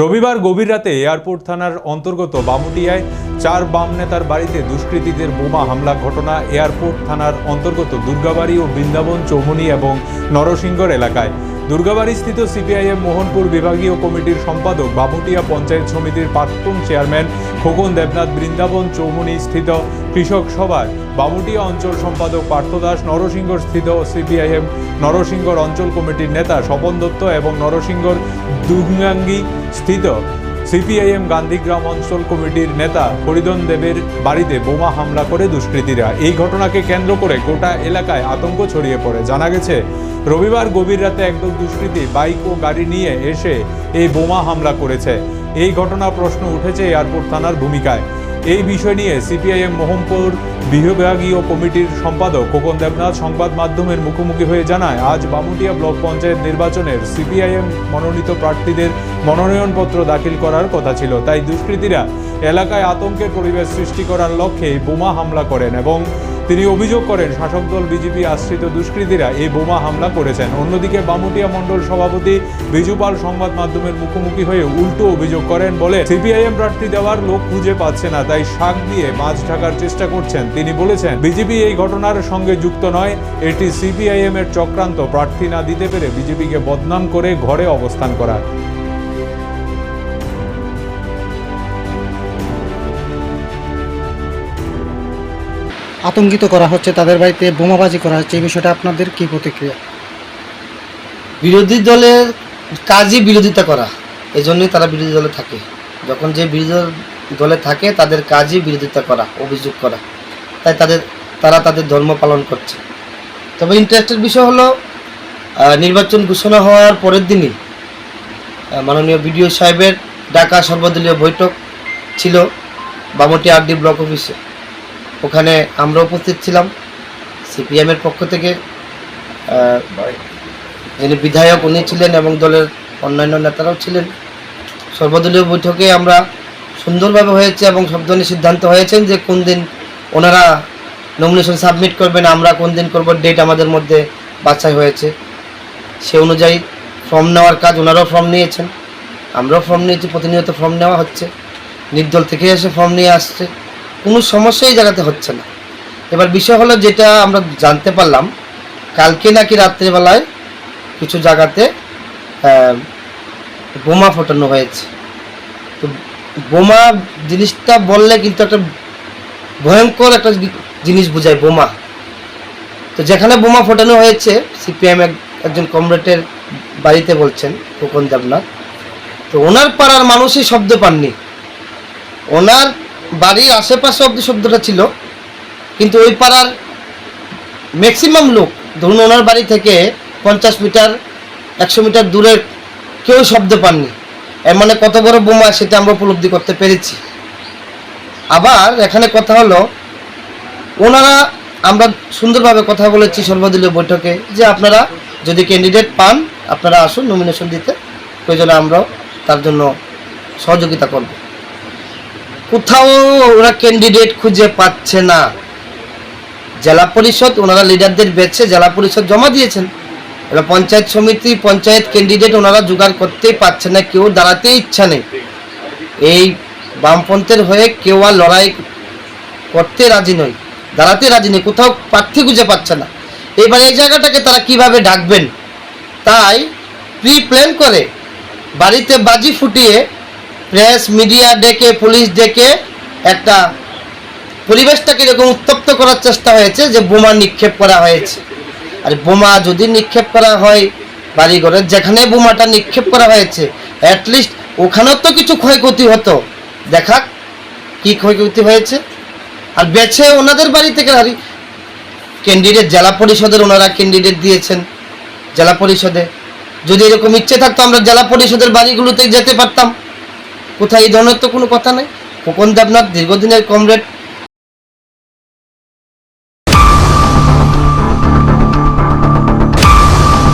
রবিবার গভীর রাতে এয়ারপোর্ট থানার অন্তর্গত বামুটিয়ায় 4 বাম নেতার বাড়িতে দুষ্কৃতীদের বোমা হামলা ঘটনা এয়ারপোর্ট থানার অন্তর্গত দুর্গাবাড়ি ও বৃন্দাবন চৌমুহনী এবং নরসিংগড় এলাকায়। দুর্গাবাড়িস্থিত সিপিআইএম মোহনপুর বিভাগীয় কমিটির সম্পাদক, বামুটিয়া পঞ্চায়েত সমিতির প্রাক্তন চেয়ারম্যান খোকন দেবনাথ, বৃন্দাবন চৌমুহনী স্থিত কৃষক সভার বামুটিয়া অঞ্চল সম্পাদক পার্থ দাস, নরসিংগড় স্থিত সিপিআইএম নরসিংগড় অঞ্চল কমিটির নেতা স্বপন দত্ত এবং নরসিংগড় দুঙ্গাঙ্গি স্থিত সিপিআইএম গান্ধীগ্রাম অঞ্চল কমিটির নেতা হরিধন দেবের বাড়িতে বোমা হামলা করে দুষ্কৃতীরা। এই ঘটনাকে কেন্দ্র করে গোটা এলাকায় আতঙ্ক ছড়িয়ে পড়ে। জানা গেছে, রবিবার গভীর রাতে একদল দুষ্কৃতী বাইক ও গাড়ি নিয়ে এসে এই বোমা হামলা করেছে। এই ঘটনা প্রশ্ন উঠেছে এয়ারপোর্ট থানার ভূমিকায়। এই বিষয় নিয়ে সিপিআইএম মোহনপুর বিভাগীয় কমিটির সম্পাদক খোকন দেবনাথ সংবাদ মাধ্যমের মুখোমুখি হয়ে জানায়, আজ বামুটিয়া ব্লক পঞ্চায়েত নির্বাচনের সিপিআইএম মনোনীত প্রার্থীদের মনোনয়নপত্র দাখিল করার কথা ছিল। তাই দুষ্কৃতীরা এলাকায় আতঙ্কের পরিবেশ সৃষ্টি করার লক্ষ্যে বোমা হামলা করেন এবং তিনি অভিযোগ করেন শাসক দল বিজেপি আশ্রিত দুষ্কৃতীরা এই বোমা হামলা করেছেন। অন্যদিকে বামুটিয়া মণ্ডল সভাপতি বিজু পাল সংবাদ মাধ্যমের মুখোমুখি হয়ে উল্টো অভিযোগ করেন, বলে সিপিআইএম প্রার্থী দেওয়ার লোক খুঁজে পাচ্ছে না, তাই শাক দিয়ে মাছ ঢাকার চেষ্টা করছেন। তিনি বলেছেন, বিজেপি এই ঘটনার সঙ্গে যুক্ত নয়, এটি সিপিআইএম এর চক্রান্ত। প্রার্থী না দিতে পেরে বিজেপিকে বদনাম করে ঘরে অবস্থান করা। আতঙ্কিত করা হচ্ছে, তাদের বাড়িতে বোমাবাজি করা হচ্ছে, এই বিষয়টা আপনাদের কি প্রতিক্রিয়া? বিরোধী দলের কাজই বিরোধিতা করা, এই জন্যই তারা বিরোধী দলে থাকে। যখন যে বিরোধী দলে থাকে তাদের কাজই বিরোধিতা করা, অভিযোগ করা, তাই তারা তাদের ধর্ম পালন করছে। তবে ইন্টারেস্টের বিষয় হলো, নির্বাচন ঘোষণা হওয়ার পরের দিনই মাননীয় বিডিও সাহেবের ডাকা সর্বদলীয় বৈঠক ছিল বামুটিয়া আরডি ব্লক অফিসে। ওখানে আমরা উপস্থিত ছিলাম। সিপিএমের পক্ষ থেকে যিনি বিধায়ক উনি ছিলেন এবং দলের অন্যান্য নেতারাও ছিলেন। সর্বদলীয় বৈঠকে আমরা সুন্দরভাবে হয়েছে এবং সব ধরনের সিদ্ধান্ত হয়েছেন যে কোন দিন ওনারা নমিনেশন সাবমিট করবেন, আমরা কোন দিন করব, ডেট আমাদের মধ্যে বাছাই হয়েছে। সে অনুযায়ী ফর্ম নেওয়ার কাজ, ওনারাও ফর্ম নিয়েছেন, আমরাও ফর্ম নিয়েছি, প্রতিনিয়ত ফর্ম নেওয়া হচ্ছে, নির্দল থেকে এসে ফর্ম নিয়ে আসছে, কোনো সমস্যা এই জায়গাতে হচ্ছে না। এবার বিষয় হলো, যেটা আমরা জানতে পারলাম, কালকে নাকি রাত্রিবেলায় কিছু জায়গাতে বোমা ফোটানো হয়েছে। তো বোমা জিনিসটা বললে কিন্তু একটা ভয়ঙ্কর একটা জিনিস বোঝায়, বোমা। তো যেখানে বোমা ফোটানো হয়েছে সিপিএম একজন কমরেডের বাড়িতে বলছেন খোকন দেবনাথ, তো ওনার পাড়ার মানুষই শব্দ পাননি, ওনার বাড়ির আশেপাশে অব্দি শব্দটা ছিল, কিন্তু ওই পাড়ার ম্যাক্সিমাম লোক, ধরুন ওনার বাড়ি থেকে 50 মিটার 100 মিটার দূরে কেউ শব্দ পাননি। এর মানে কত বড় বোমা সেটা আমরা উপলব্ধি করতে পেরেছি। আবার এখানে কথা হলো, ওনারা, আমরা সুন্দরভাবে কথা বলেছি সর্বদলীয় বৈঠকে যে আপনারা যদি ক্যান্ডিডেট পান আপনারা আসুন নমিনেশন দিতে, প্রয়োজনে আমরাও তার জন্য সহযোগিতা করব। কোথাও ওরা ক্যান্ডিডেট খুঁজে পাচ্ছে না। জেলা পরিষদ ওনারা লিডারদের বেছে জেলা পরিষদ জমা দিয়েছেন, এবার পঞ্চায়েত সমিতি, পঞ্চায়েত ক্যান্ডিডেট ওনারা জোগাড় করতেই পারছে না, কেউ দাঁড়াতে ইচ্ছা নেই। এই বামপন্থের হয়ে কেউ আর লড়াই করতে রাজি নয়, দাঁড়াতে রাজি নেই, কোথাও প্রার্থী খুঁজে পাচ্ছে না। এবার এই জায়গাটাকে তারা কিভাবে ডাকবেন, তাই প্রি প্ল্যান করে বাড়িতে বাজি ফুটিয়ে প্রেস মিডিয়া ডেকে, পুলিশ ডেকে একটা পরিবেশটাকে এরকম উত্তপ্ত করার চেষ্টা হয়েছে যে বোমা নিক্ষেপ করা হয়েছে। আর বোমা যদি নিক্ষেপ করা হয় বাড়িঘরে, যেখানে বোমাটা নিক্ষেপ করা হয়েছে অ্যাটলিস্ট ওখানেও তো কিছু ক্ষয়ক্ষতি হতো, দেখা কি ক্ষয়ক্ষতি হয়েছে। আর বেছে ওনাদের বাড়ি থেকে ক্যান্ডিডেট, জেলা পরিষদের ওনারা ক্যান্ডিডেট দিয়েছেন জেলা পরিষদে, যদি এরকম ইচ্ছে থাকতো আমরা জেলা পরিষদের বাড়িগুলোতে যেতে পারতাম। কোথায় এই ধরনের তো কোনো কথা নেই। খোকন দেবনাথ দীর্ঘদিনের কমরেড,